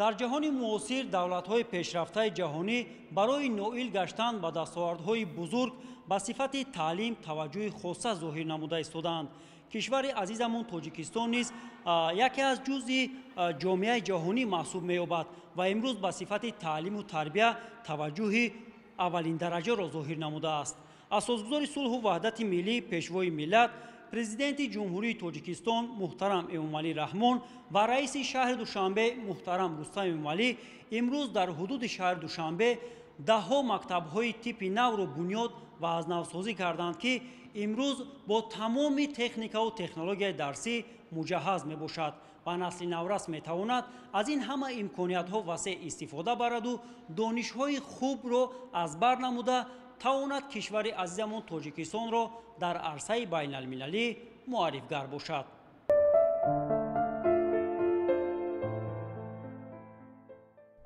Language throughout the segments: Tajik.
дар ҷаҳони муосир давлатҳои пешрафтаи ҷаҳонӣ барои ноил гаштан ба дастовардҳои бузург ба сифати таълим таваҷҷӯҳи хоса зоҳир намуда истоданд. кишвари азизамон тоҷикистон низ яке аз ҷузъи ҷомеаи ҷаҳонӣ маҳсуб меёбад ва имрӯз ба сифати таълиму тарбия таваҷҷӯҳи аввалиндараҷаро зоҳир намудааст. асосгузори сулҳу ваҳдати миллӣ, пешвои миллат, президенти ҷумҳурии тоҷикистон муҳтарам Эмомалӣ Раҳмон ва раиси шаҳри Душанбе муҳтарам Рустам Эмомалӣ имрӯз дар ҳудуди шаҳри Душанбе даҳҳо мактабҳои типи навро бунёд ва азнавсозӣ карданд, ки имрӯз бо тамоми техникаву технологияи дарсӣ муҷаҳҳаз мебошад ва насли наврас метавонад аз ин ҳама имкониятҳо васеъ истифода бараду донишҳои хубро аз бар намуда тавонад кишвари азизамон тоҷикистонро дар арсаи байналмилалӣ муаррифгар бошад.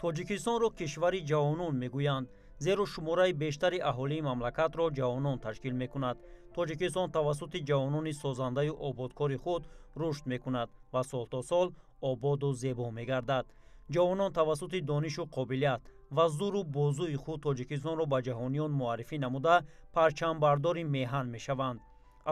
тоҷикистонро кишвари ҷавонон мегӯянд, зеро шумораи бештари аҳолии мамлакатро ҷавонон ташкил мекунад. тоҷикистон тавассути ҷавонони созандаю ободкори худ рушд мекунад ва солтосол ободу зебо мегардад. ҷавонон тавассути донишу қобилият ва зуру бозуи худ тоҷикистонро ба ҷаҳониён муаррифӣ намуда парчамбардори меҳан мешаванд.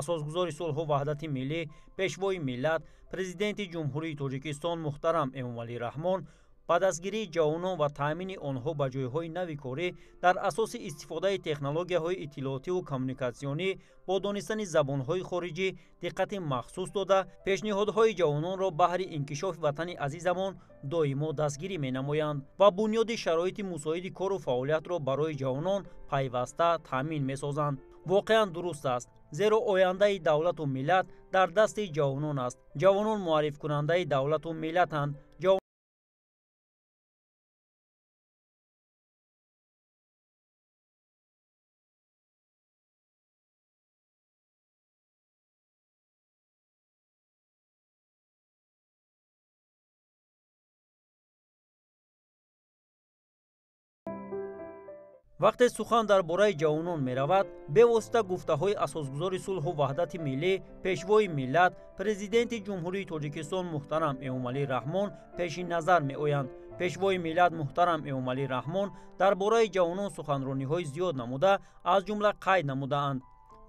асосгузори сулҳу ваҳдати миллӣ, пешвои миллат, президенти ҷумҳурии тоҷикистон муҳтарам Эмомалӣ Раҳмон ба дастгирии ҷавонон ва таъмини онҳо ба ҷойҳои нави корӣ дар асоси истифодаи технологияҳои иттилоотиву коммуникатсионӣ бо донистани забонҳои хориҷӣ диққати махсус дода, пешниҳодҳои ҷавононро баҳри инкишофи ватани азизамон доимо дастгирӣ менамоянд ва бунёди шароити мусоиди кору фаъолиятро барои ҷавонон пайваста таъмин месозанд. воқеан дуруст аст, зеро ояндаи давлату миллат дар дасти ҷавонон аст. ҷавонон муаррифкунандаи давлату миллатанд. вақте сухан дар бораи ҷавонон меравад, бевосита гуфтаҳои асосгузори сулҳу ваҳдати миллӣ, пешвои миллат, президенти ҷумҳурии тоҷикистон муҳтарам Эмомалӣ Раҳмон пеши назар меоянд. пешвои миллат муҳтарам Эмомалӣ Раҳмон дар бораи ҷавонон суханрониҳои зиёд намуда, аз ҷумла қайд намудаанд: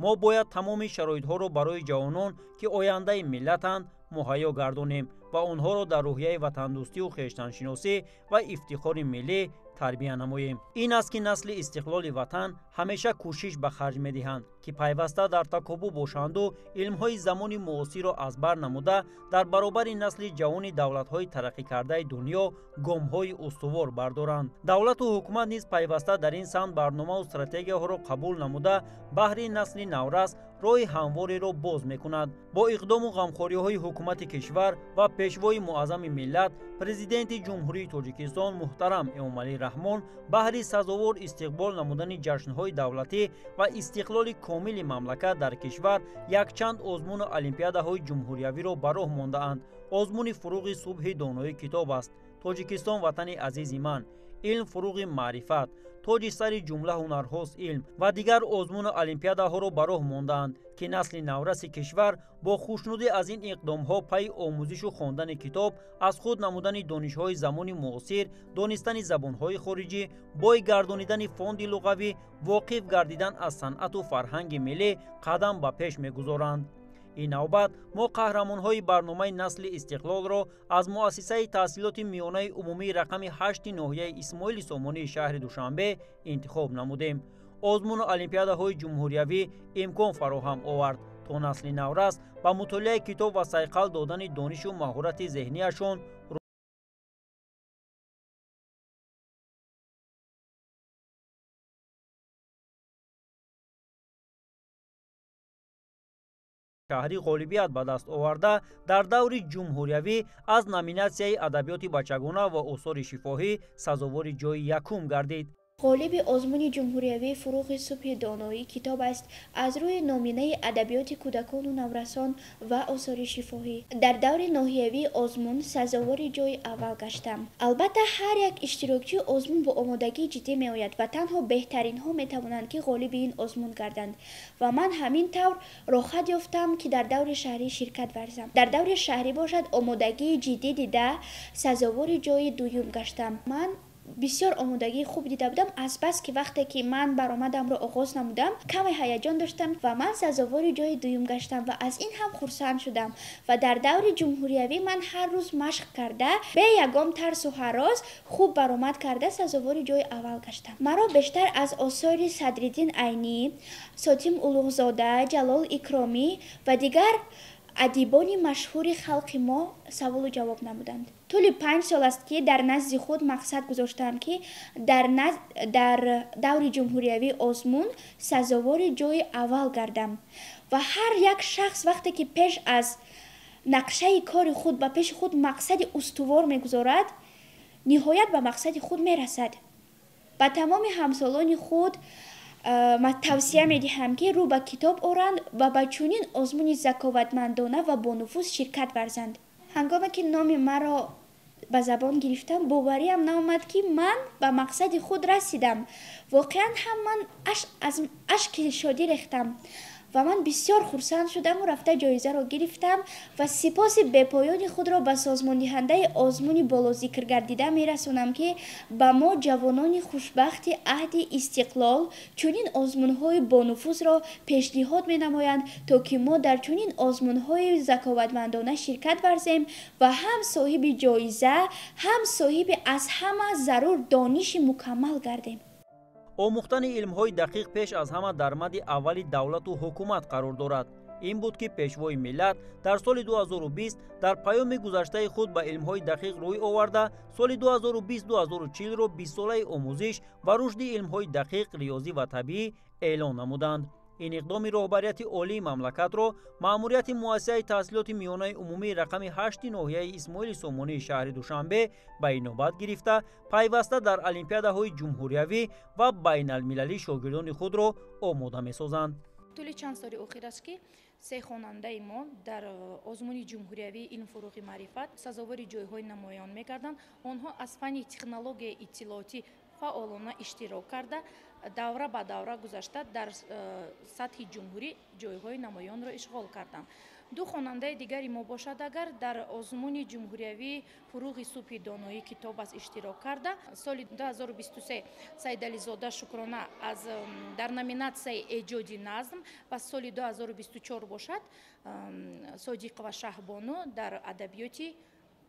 мо бояд тамоми шароитҳоро барои ҷавонон, ки ояндаи миллатанд, муҳайё гардонем ва онҳоро дар рӯҳияи ватандӯстию хештаншиносӣ ва ифтихори миллӣ тарбия намоем. ин аст ки насли истиқлоли ватан ҳамеша кӯшиш ба харҷ медиҳанд, ки пайваста дар такоббур бошанду илмҳои замони муосирро аз бар намуда дар баробари насли ҷавони давлатҳои тараққикардаи дунё гомҳои устувор бардоранд. давлату ҳукумат низ пайваста дар ин самт барномаву стратегияҳоро қабул намуда баҳри насли наврас роҳи ҳамвореро боз мекунад. бо иқдому ғамхориҳои ҳукумати кишвар ва пешвои муаззами миллат, президенти ҷумҳурии тоҷикистон муҳтарам Эмомалӣ Раҳмон баҳри сазовор истиқбол намудани ҷашнҳои давлатӣ ва истиқлоли комили мамлакат дар кишвар якчанд озмуну олимпиадаҳои ҷумҳуриявиро ба роҳ мондаанд. озмуни фуруғи субҳи доноӣ китоб аст. тоҷикистон ватани азизи ман, илм фуруғи маърифат, тоҷи сари ҷумла ҳунарҳост илм ва дигар озмуну олимпиадаҳоро ба роҳ мондаанд, ки насли навраси кишвар бо хушнудӣ аз ин иқдомҳо пайи омӯзишу хондани китоб, аз худ намудани донишҳои замони муосир, донистани забонҳои хориҷӣ, бой гардонидани фонди луғавӣ, воқиф гардидан аз санъату фарҳанги миллӣ қадам ба пеш мегузоранд. ин навбат мо қаҳрамонҳои барномаи насли истиқлолро аз муассисаи таҳсилоти миёнаи умумии рақами 8 ноҳияи Исмоили Сомонии шаҳри Душанбе интихоб намудем. озмуну олимпиадаҳои ҷумҳуриявӣ имкон фароҳам овард, то насли наврас ба мутолиаи китоб ва сайқал додани донишу маҳорати зеҳнияшон шаҳрӣ ғолибият ба даст оварда, дар даври ҷумҳуриявӣ аз номинатсияи адабиёти бачагона ва осори шифоҳӣ сазовори ҷойи якум гардид. غالب آزمون جمهوریوی فروغ صبح دانایی کتاب است از روی نامینه ادبیات کودکان و نورسان و آثار شفاهی. در دور ناحیوی آزمون سزاوار جای اول گشتم. البته هر یک اشتراکچی آزمون با آمادگی جدی می آید و تنها بهترین ها می توانند که غالب این آزمون گردند و من همین طور راحت یافتم که در دور شهری شرکت ورزم. در دور شهری باشد آمادگی جدی دیده سزاوار جای دوم گشتم. من بسیار آمادگی خوب دیده بودم، از بس که وقتی که من برآمدم را آغاز نمودم کمی هیجان داشتم و من سزاوار جای دوم گشتم و از این هم خرسند شدم و در دور جمهوریوی من هر روز مشق کرده به یگام ترس و هراس خوب برآمد کرده سزاوار جای اول گشتم. مرا بیشتر از آثار صدرالدین عینی، ساتیم اولوغزاده، جلال اکرامی و دیگر ادیبان مشهور خلق ما سوال و جواب نمودند. طول 5 سال است که در نزد خود مقصد گذاشتم که در دور جمهوریوی آزمون سزاوار جای اول گردم و هر یک شخص وقتی که پیش از نقشه کار خود و پیش خود مقصد استوار میگذارد نهایت به مقصد خود میرسد. با تمام همسالان خود من توصیه می دهم که رو به کتاب آرند و به چنین آزمون ذکاوتمندانه و با نفوذ شرکت ورزند. هنگامی که نام مرا به زبان گرفتم باوریم نآمد که من به مقصد خود رسیدم. واقعا هم من از اشک شادی ریختم و من بسیار خرسند شدم و رفته جایزه را گرفتم و سپاس بی‌پایان خود را به سازمان دهنده آزمون بالا ذکر گردیده می رسانم که به ما جوانان خوشبخت عهد استقلال چنین آزمون‌های با نفوذ را پیشنهاد می نمایند تا که ما در چنین آزمون‌های ذکاوتمندانه شرکت ورزیم و هم صاحب جایزه هم صاحب از همه ضرور دانش مکمل گردیم. آموختن علم‌های دقیق پیش از همه درآمد اولی دولت و حکومت قرار دارد. این بود که پیشوای ملت در سال 2020 در پیام گذشته خود به علم‌های دقیق روی آورده سال 2020-2040 را 20 ساله آموزش و رشد علم‌های دقیق، ریاضی و طبیعی اعلان نمودند. این اقدام رهبریت عالی مملکت را مأموریت مؤسسه تحصیلات میانه عمومی رقم 8 ناحیه اسماعیل سامانی شهر دوشنبه به نوبت گرفته پیوسته در المپیادهای جمهوریوی و بین المللی شاگردان خود را آماده می‌سازند. طول چند سال اخیر است که 3 خواننده ما در آزمون جمهوریوی این فروغ معرفت سزاوار جایهای نمایان می‌گردند. آنها از فن تکنولوژی اطلاعاتی فعالانه اشتراک کرده دوره به دوره گذشته در سطح جمهوری جایهای نمایان را اشغال کردند. 2 خواننده دیگری ما باشد اگر در آزمون جمهوریوی فروغ صبح دانایی کتاب از اشتراک کرده. سال 2023 سید علیزاده شکرانه از در نامیناسیای ایجادی نظم و سال 2024 باشد صادق و شهبانو در ادبیات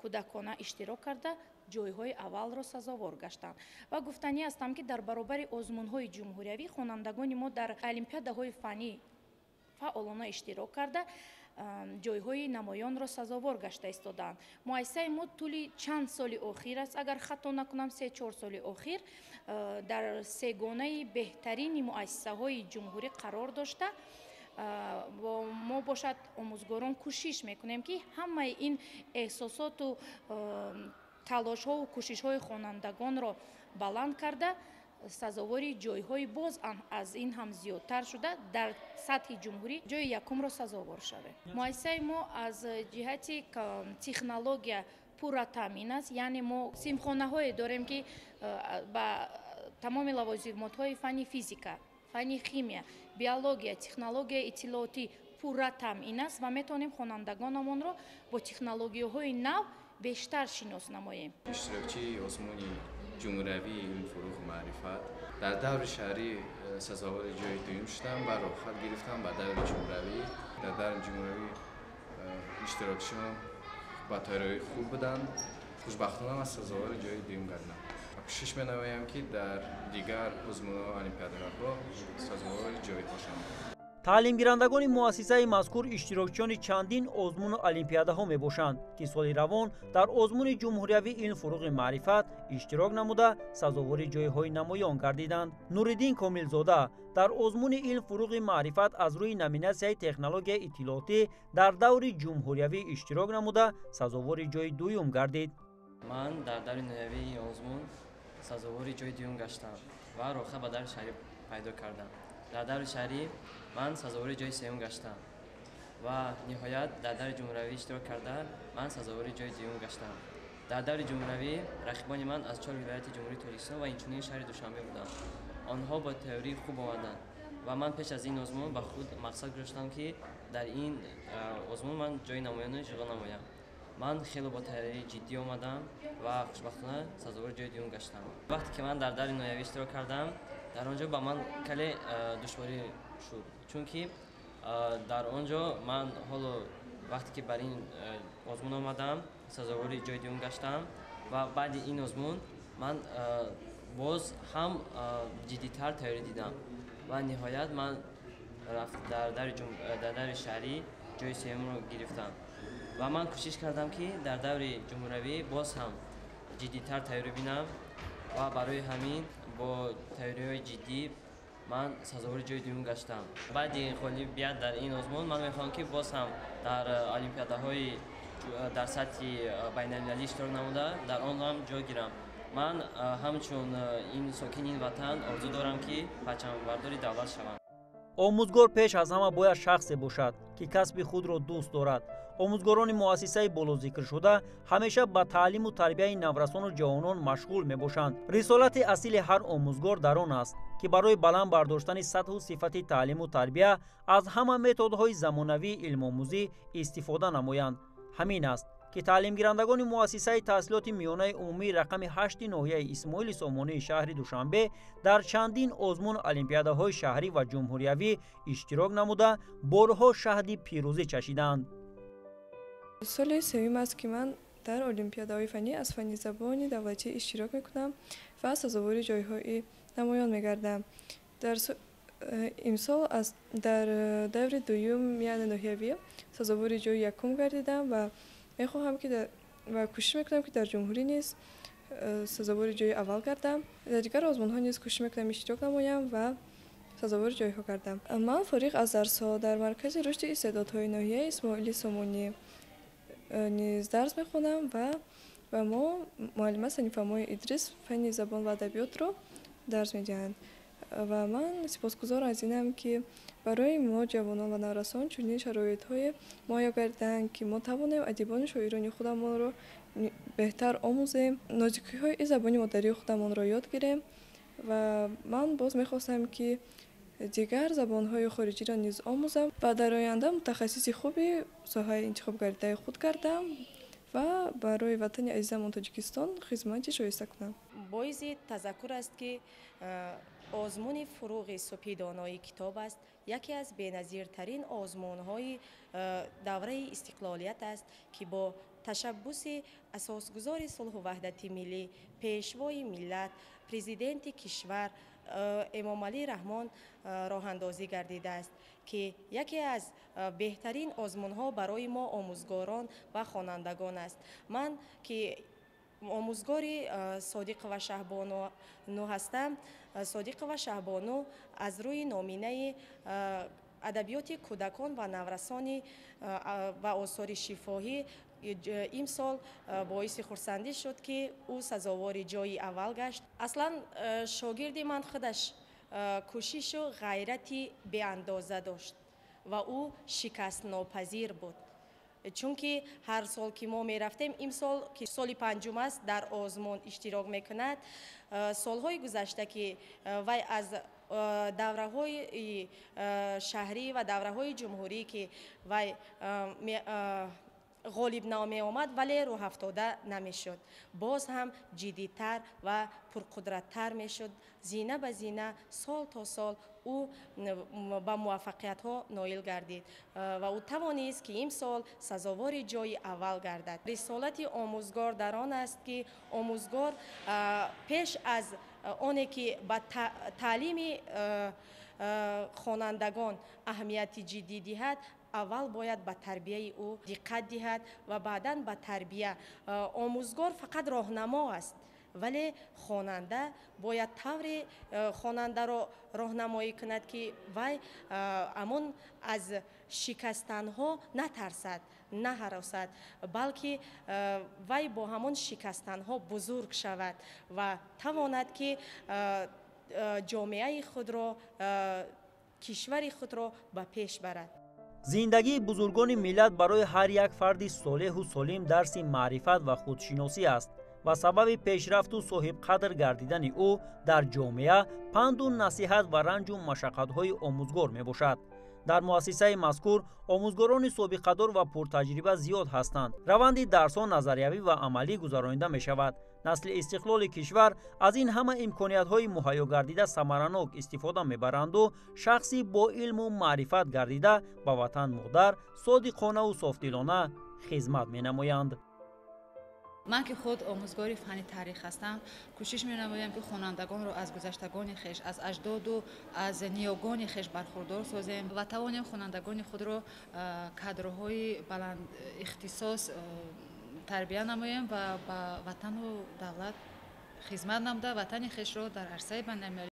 کودکانه اشتراک کرده جایهای اول را سزاوار گشتند و گفتنی هستم که در برابر آزمون‌های جمهوریوی خوانندگان ما در المپیادهای فنی فعالانه اشتراک کرده جایهای نمایان را سزاوار گشته ایستادند. مؤسسه ما طول چند سال اخیر است اگر خطا نکنم 3-4 سال اخیر در سگانه بهترین مؤسسه‌های جمهوری قرار داشته و ما باشد آموزگاران کوشش میکنیم که همه این احساسات و تلاش ها و کوشش های خوانندگان را بلند کرده سزاوار جایهای باز از این هم زیادتر شده در سطح جمهوری جای یکم را سزاوار شده. مؤسسه ما از جهت تکنولوژی پورا تامین است، یعنی ما سیمخانه های داریم که با تمام لوازمات های فنی فیزیکا، فنی خیمیا، بیولوژی، تکنولوژی اطلاعاتی پورا تامین است و میتونیم خوانندگانمان را با تکنولوژی های نو بیشتر شناس نماییم. اشتراکچی آزمون جمهوریوی این فروغ معرفت در دور شهری سزاوار جای دوم شدم و راحت گرفتم به دور جمهوریوی. در دور جمهوریوی اشتراکچیان با تایرهای خوب بودند. خوشبختانه از سزاوار جای دوم گردیدم. کوشش می‌نمایم که در دیگر آزمون‌ها و المپیادها سزاوار جای باشم. تعلیم گیرندگان مؤسسه مذکور اشتراکچیان چندین آزمون و المپیادها می باشند که سال روان در آزمون جمهوریوی این فروغ معرفت اشتراک نموده سزاوار جایهای نمایان گردیدند. نوردین کاملزاده در آزمون این فروغ معرفت از روی نامیناسیای تکنولوژی اطلاعاتی در دور جمهوریوی اشتراک نموده سزاوار جای دوم گردید. من در دور نوین آزمون سزاوار جای دوم گشتم و روخه به در شهری پیدا کردم. در در شهری من سزاوار جای سوم گشتم و نهایت در در جمهوری اشتراک کرده من سزاوار جای دوم گشتم. در در جمهوری رقیبان من از 4 ولایت جمهوری تاجیکستان و اینچنین شهر دوشنبه بودند. آنها با تئوری خوب آمدند و من پیش از این آزمون با خود مقصد گذاشتم که در این آزمون من جای نمایان شغل نمایم. من خیلی با تیاری جدی آمدم و خوشبختانه سزاوار جای دوم گشتم. وقتی که من در در نهایی اشتراک کردم در آنجا با من کلی دشواری شد، چون که در آنجا من حالا وقتی که بر این آزمون آمدم سزاوار جای دوم گشتم و بعد این آزمون من باز هم جدی‌تر تیاری دیدم و نهایت من رفت در در شهری جای سوم رو گرفتم و من کوشش کردم که در دور جمهوری باز هم جدی‌تر تیاری بینم و برای همین با تیاری‌های جدی من سزاوار جای دوم گشتم. بعد خالی بیاد در این آزمون من می‌خوام که باز هم در المپیادهای در سطح بین‌المللی اشتراک نموده در آن هم جا گیرم. من همچون این ساکن این وطن آرزو دارم که پرچمبردار دولت شوم. آموزگار پیش از همه باید شخصی باشد که کسب خود را دوست دارد. آموزگاران مؤسسه بالا ذکر شده همیشه به تعلیم و تربیت نورسان و جوانان مشغول می باشند. رسالت اصیل هر آموزگار در آن است که برای بلند برداشتن سطح و صفت تعلیم و تربیت از همه متدهای زمانوی علم آموزی استفاده نمایند. همین است که تعلیم گیرندگان مؤسسه تحصیلات میانه عمومی رقم 8 ناحیه اسماعیل سامانی شهر دوشنبه در چندین آزمون المپیادهای شهری و جمهوریوی اشتراک نموده بارها شهد پیروزی چشیدند. سال سوم است که من در المپیادهای فنی از فن زبان دولتی اشتراک میکنم و سزاوار جایهای نمایان میگردم. در امسال در دور دوم میان ناحیوی سزاوار جای یکم گردیدم و میخواهم که و کوشش میکنم که در جمهوری نیز سزاوار جای اول گردم. در دیگر آزمون ها نیز کوشش میکنم اشتراک نمایم و سزاوار جای ها گردم. من فارغ از درس‌ها در مرکز رشد استعدادهای ناحیه اسماعیل سامانی نیز درس میخونم و ما معلمه صنیفه مای ادریس فن زبان و ادبیات رو درس میدهند و من سپاسگزار از اینم که برای ما جوانان و نورسان چنین شرایط‌های مهیا کردند که ما توانیم ادیبان شاعران خودمان را بهتر آموزیم، نزدیکی‌های زبان مادری خودمان را یاد گیریم و من باز می‌خواستم که دیگر زبان‌های خارجی را نیز آموزم و در آینده متخصص خوبی ساحه انتخاب کرده خود کردم و برای وطن عزیزم تاجیکستان خدمت شایسته کنم. باعث تذکر است که آزمون فروغ صبح دانایی کتاب است یکی از بی‌نظیرترین آزمون‌های دوره استقلالیت است که با تشبث اساسگزار صلح و وحدت ملی، پیشوای ملت، پرزیدنت کشور امام علی رحمان راه اندازی گردیده است که یکی از بهترین آزمون‌ها برای ما آموزگاران و خوانندگان است. من که آموزگاری صادق و شهبانو هستم. صادق و شهبانو از روی نامینه ادبیات کودکان و نورسان و آثار شفاهی این سال باعث خرسندی شد که او سزاوار جای اول گشت. اصلا شاگرد من خودش کوشش و غیرتی به اندازه داشت و او شکست ناپذیر بود، چون که هر سال که ما می رفتیم این سال که سال پنجم است در آزمون اشتراک میکند. سالهای گذشته که وی از دوره های شهری و دوره های جمهوری که وی غالب نمی آمد ولی راه افتاده نمی شد، باز هم جدی‌تر و پرقدرت‌تر می شد. زینه به زینه سال تا سال او با موفقیت ها نایل گردید و او توانست که این سال سزاوار جای اول گردد. رسالت آموزگار در آن است که آموزگار پیش از آنی که به تعلیم خوانندگان اهمیت جدی دهد اول باید به تربیه او دقت دهد و بعداً به تربیه. آموزگار فقط راهنما است ولی خواننده باید طور خواننده را راهنمایی کند که وی امان از شکستن ها نترسد، نه هراسد، بلکه وی با همان شکستن ها بزرگ شود و تواند که جامعه خود را کشور خود را به پیش برد. زندگی بزرگان ملت برای هر یک فرد صالح و سالم درس معرفت و خودشناسی است و سبب پیشرفت و صاحب قدر گردیدن او در جامعه پند و نصیحت و رنج و مشقت‌های آموزگار میباشد. در مؤسسه مذکور آموزگاران سابقه‌دار و پرتجربه زیاد هستند. روند درس‌ها نظریوی و عملی گذرانیده می‌شود. نسل استقلال کشور از این همه امکانیت‌های مهیا گردیده ثمرناک استفاده می‌برند و شخصی با علم و معرفت گردیده به وطن مادر صادقانه و صافدلانه خدمت می‌نمایند. من که خود آموزگار فن تاریخ هستم، کوشش می‌نمایم که خوانندگان را از گذشتگان خویش، از اجداد و از نیاگان خویش برخوردار سازیم و توانیم خوانندگان خود را کادرهای بلند اختصاص تربیت نماییم و به وطن و دولت خدمت نموده وطن خویش را در عرصه بین‌المللی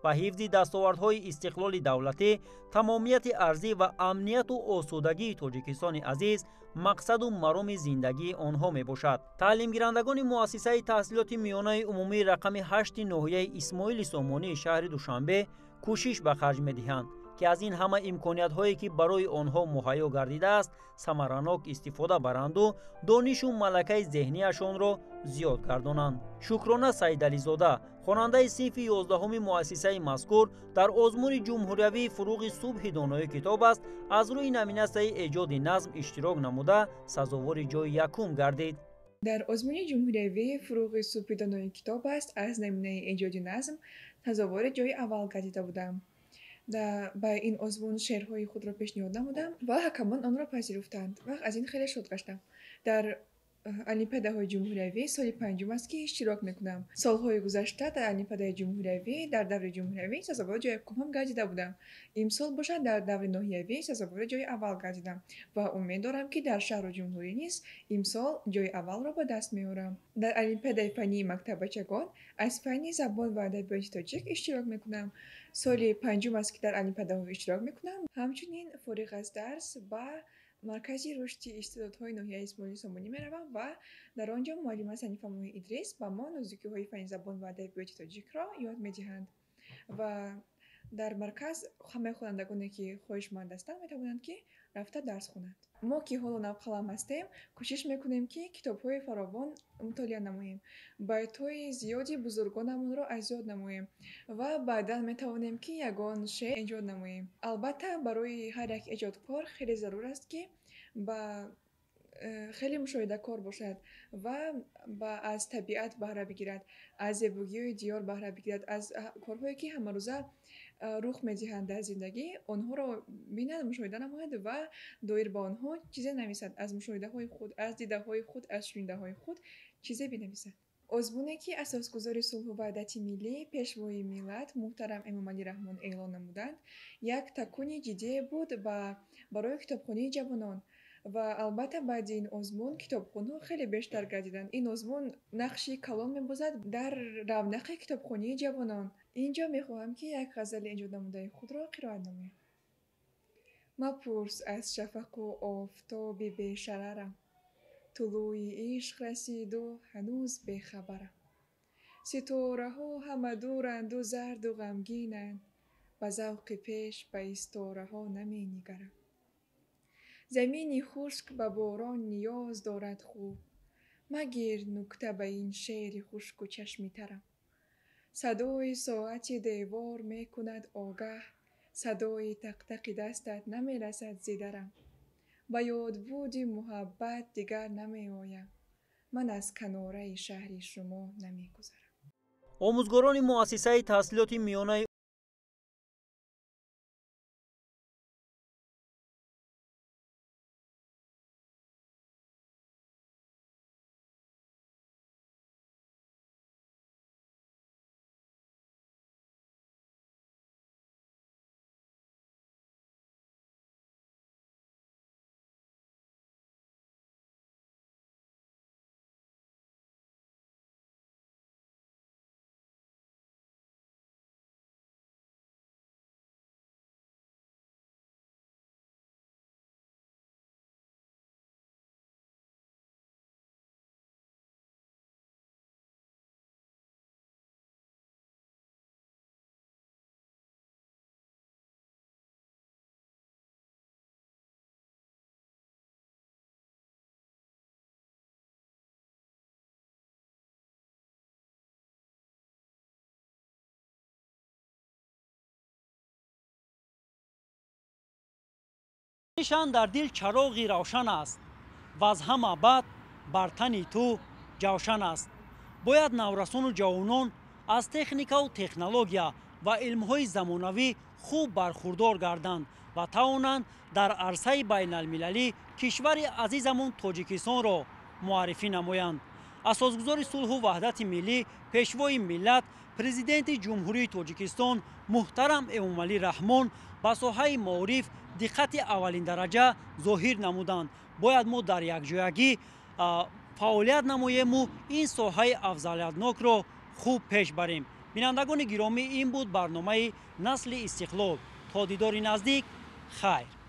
و حفظ دستاوردهای استقلال دولتی، تمامیت ارضی و امنیت و آسودگی تاجیکستان عزیز مقصد و مرام زندگی آنها می باشد. تعلیم گیرندگان مؤسسه تحصیلات میانه عمومی رقم 8 ناحیه اسماعیل سامانی شهر دوشنبه کوشش به خرج می دهند که از این همه امکانیت هایی که برای آنها مهیا گردیده است ثمرناک استفاده برند و دانش و ملکه ذهنیشان را زیاد گردانند. شکرانه سیدعلی زاده، خواننده صنف 11 مؤسسه مذکور، در آزمون جمهوریوی فروغ صبح دانایی کتاب است از روی نامیناسیون ایجاد نظم اشتراک نموده سزاوار جای یکم گردید. در آزمون جمهوریوی فروغ صبح دانایی کتاب است از نمونه ایجاد نظم سزاوار جای اول گردیده بودم. با این آزمون شعرهای خود را پیشنهاد نمودم و حکمان آن را پذیرفتند و از این خیلی شاد گشتم. در المپیادهای جمهوریوی سال پنجم است که اشتراک میکنم. سالهای گذشته در المپیادهای جمهوریوی در دور جمهوریوی سزاوار جای یکم هم گردیده بودم. امسال باشد در دور ناحیوی سزاوار جای اول گردیدم و امید دارم که در شهر جمهوری نیز امسال جای اول را به دست میارم. در المپیادهای فنی مکتب بچگان از فن زبان و ادبیات تاجیک اشتراک میکنم. سال پنجم است که در المپیادها اشتراک میکنم. همچنین فارغ از درس با مرکزی رشد استعدادهای ناحیه اسماعیل سامانی میروم و در آنجا معلم صنیفه ماه ادریس با ما نزدیکی‌های فن زبان و ادبیات تاجیک را یاد میدهند و در مرکز همه خوانندگانی که خواهشمند هستند میتوانند که رفته درس خوانند. ما که حالا نوقلم هستیم کوشش میکنیم که کتاب‌های فراوان مطالعه نماییم، بیت‌های زیادی بزرگانمون را از یاد نماییم و بعدا میتوانیم که یگان شعر ایجاد نماییم. البته برای هر یک ایجادکار خیلی ضرور است که با خیلی مشاهده کار باشد و از طبیعت بهره بگیرد، از زیبایی دیار بهره بگیرد، از کارهایی که همه روزه رخ می‌دهند در زندگی آنها را ببیند، مشاهده نماید و دایر به آنها چیزی نویسد، از مشاهده‌های خود، از دیده‌های خود، از شنیده‌های خود چیزی بنویسد. آزمونه که اساسگذار صلح و وحدت ملی پیشوای ملت محترم امامعلی رحمان اعلان نمودند یک تکون جدی بود برای کتابخانه جوانان و البته بعد این آزمون کتابخانه‌ها خیلی بیشتر گردیدند. این آزمون نقشی کلان می‌بازد در رونق کتابخانه جوانان. اینجا می‌خواهم که یک غزل ایجاد نموده خود را قرائت نمایم. مپرس از شفق و آفتاب بی‌شررم، طلوع عشق رسید و هنوز بی‌خبرم. ستاره‌ها همه دورند و زرد و غمگینند، با ذوق پیش به استاره‌ها نمی‌نگرم. زمینی خشک به باران نیاز دارد خوب، مگیر نکته به این شعر خشک و چشمی ترم. صدای ساعت دیوار می کند آگه، صدای تق تق دستت نمی رسد زیدرم. به یاد بودی محبت دیگر نمی آیم، من از کناره شهر شما نمی گذرم. آموزگاران مؤسسه تحصیلات میانه خطشان در دل چراغی روشن است و از همه بد بر تن تو جوشن است. باید نورسان و جوانان از تکنیک و تکنولوژیا و علمهای زمانوی خوب برخوردار گردند و توانند در عرصه بین المللی کشور عزیزمون تاجیکستان را معرفی نمایند. اساسگزار صلح و وحدت ملی، پیشوای ملت، پرزیدنت جمهوری تاجیکستان محترم امامعلی رحمان به ساحه معارف دقت اولین درجه ظاهر نمودند. باید ما در یکجایگی فعالیت نماییم و این ساحه افضلیتناک را خوب پیش بریم. بینندگان گرامی، این بود برنامه نسل استقلال. تا دیدار نزدیک، خیر.